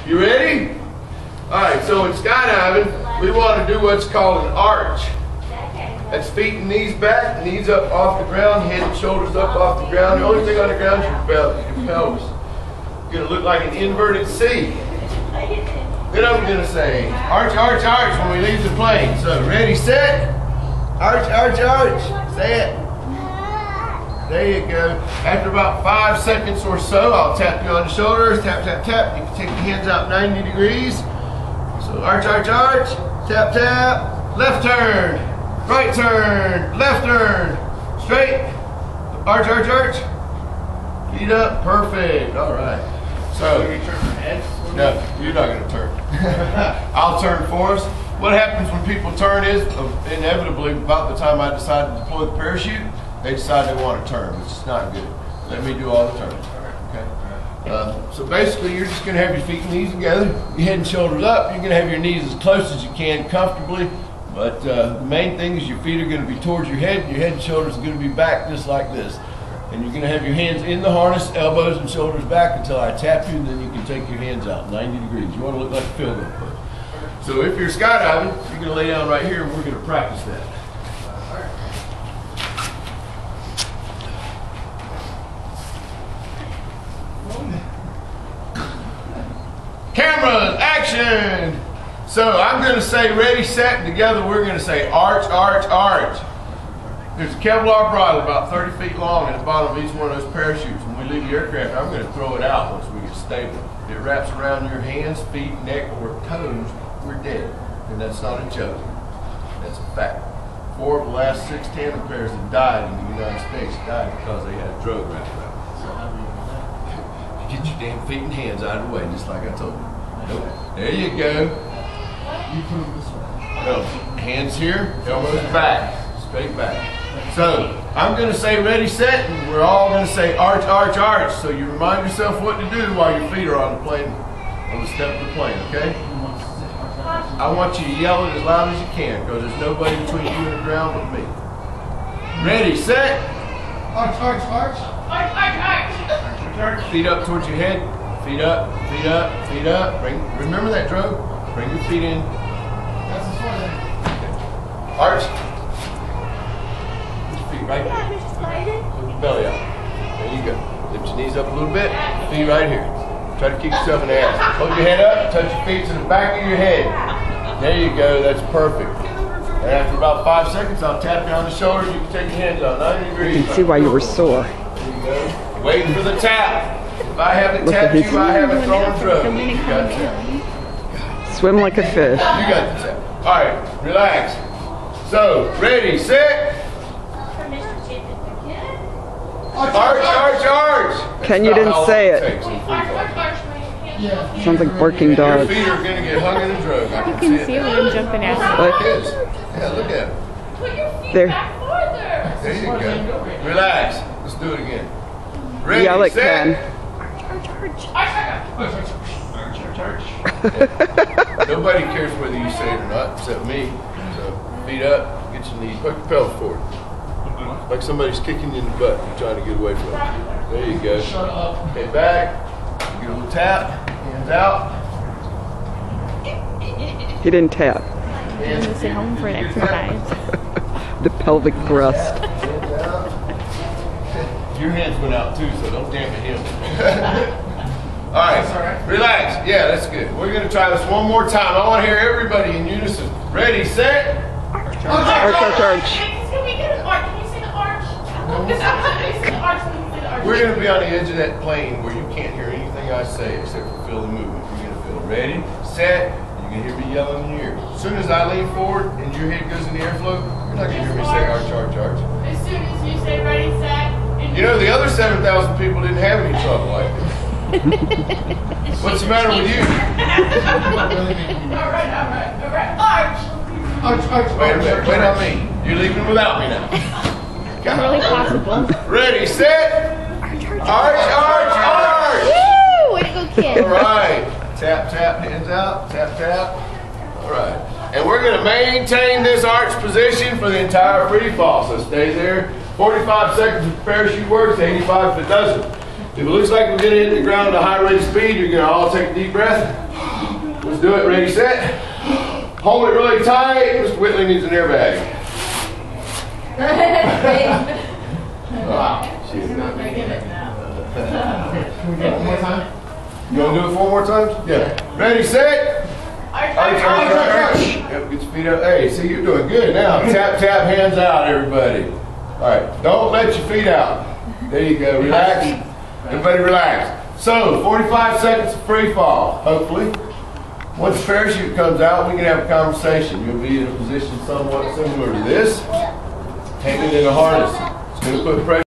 You ready? Alright, so in skydiving, we want to do what's called an arch. That's feet and knees back, knees up off the ground, head and shoulders up off the ground. The only thing on the ground is your pelvis. You're going to look like an inverted C. Then I'm going to say arch, arch, arch when we leave the plane. So ready, set, arch, arch, arch. Say it. There you go. After about 5 seconds or so, I'll tap you on the shoulders, tap, tap, tap. You can take your hands out 90 degrees. So arch, arch, arch, tap, tap, left turn, right turn, left turn, straight, arch, arch, arch, feet up, perfect. All right. So, no, you're not going to turn. I'll turn for us. What happens when people turn is, inevitably, about the time I decide to deploy the parachute, they decide they want to turn, which is not good. Let me do all the turns. Okay. So basically, you're just going to have your feet and knees together, your head and shoulders up. You're going to have your knees as close as you can comfortably. But the main thing is your feet are going to be towards your head and shoulders are going to be back just like this. And you're going to have your hands in the harness, elbows and shoulders back until I tap you, and then you can take your hands out 90 degrees. You want to look like a field goal pose. So if you're skydiving, you're going to lay down right here and we're going to practice that. Cameras, action! So I'm going to say ready, set, and together we're going to say arch, arch, arch. There's a Kevlar bridle about 30 feet long at the bottom of each one of those parachutes. When we leave the aircraft, I'm going to throw it out once we get stable. If it wraps around your hands, feet, neck, or toes, we're dead. And that's not a joke. That's a fact. 4 of the last 6 tandem pairs that died in the United States died because they had a drug wrapped around. Get your damn feet and hands out of the way, just like I told you. Nope. There you go. You put them this way. No. Hands here, elbows back, straight back. So I'm going to say ready, set, and we're all going to say arch, arch, arch. So you remind yourself what to do while your feet are on the plane, on the step of the plane, okay? I want you to yell it as loud as you can because there's nobody between you and the ground but me. Ready, set. Arch, arch, arch. Arch, arch, arch. Feet up towards your head. Feet up, feet up, feet up. Remember that drogue? Bring your feet in. That's the sort of Arch. Put your feet right here. Put your belly out. There you go. Lift your knees up a little bit. Feet right here. Try to keep yourself in the air. Hold your head up. Touch your feet to the back of your head. There you go. That's perfect. And after about 5 seconds, I'll tap you on the shoulders. You can take your hands out 90 degrees. You can see why you were sore. There you go. Waiting for the tap. If I haven't tapped you, I haven't thrown drug. You got the tap. Swim like a fish. You got the tap. All right, relax. So, ready, set. Arch, arch, arch. Ken, you didn't say it. Sounds like barking dogs. Your feet are going to get hung in a drug. You can see them jumping out. Yeah, look at them. Put your feet There. back farther. There you go. Relax. Let's do it again. Ready, Yell at set. Ken. Nobody cares whether you say it or not, except me. So, feet up, get your knees, hook your pelvis forward. Like somebody's kicking you in the butt. You're trying to get away from it. There you go. Shut up. Head back. Get a little tap. Hands out. He didn't tap. I'm gonna sit home for an exercise. The pelvic thrust. Hands out. Your hands went out too, so don't dampen him. All right, relax. Yeah, that's good. We're going to try this one more time. I want to hear everybody in unison. Ready, set. Arch, arch, arch. Can we get an arch? Can you say the arch? We're going to be on the edge of that plane where you can't hear anything I say except for feel the movement. You're going to feel ready, set. You can hear me yelling in your ear. As soon as I lean forward and your head goes in the airflow, you're not going to hear me say arch, arch, arch. As soon as you say ready, set. You know, the other 7,000 people didn't have any trouble like this. What's the matter with you? All right. Arch. Arch, arch, Wait a arch, minute, arch, wait on arch. me. You're leaving without me now. Really possible. Ready, set. Arch, arch, arch. Woo! Way to go, kid. All right. Tap, tap, hands out. Tap, tap. All right. And we're going to maintain this arch position for the entire free fall. So stay there. 45 seconds if the parachute works, 85 if it doesn't. If it looks like we're gonna hit the ground at a high rate of speed, you're gonna all take a deep breath. Let's do it, ready, set. Hold it really tight. Mr. Whitley needs an airbag. Wow. She's not making it now. Can we do it one more time? You wanna do it 4 more times? Yeah. Ready, set. Arch, Arch, arch, arch, arch. arch, arch. Yep, get your feet up. Hey, see, you're doing good now. Tap, tap, hands out, everybody. All right, don't let your feet out. There you go, relax. Everybody relax. So, 45 seconds of free fall, hopefully. Once the parachute comes out, we can have a conversation. You'll be in a position somewhat similar to this. Hanging in a harness. It's going to put pressure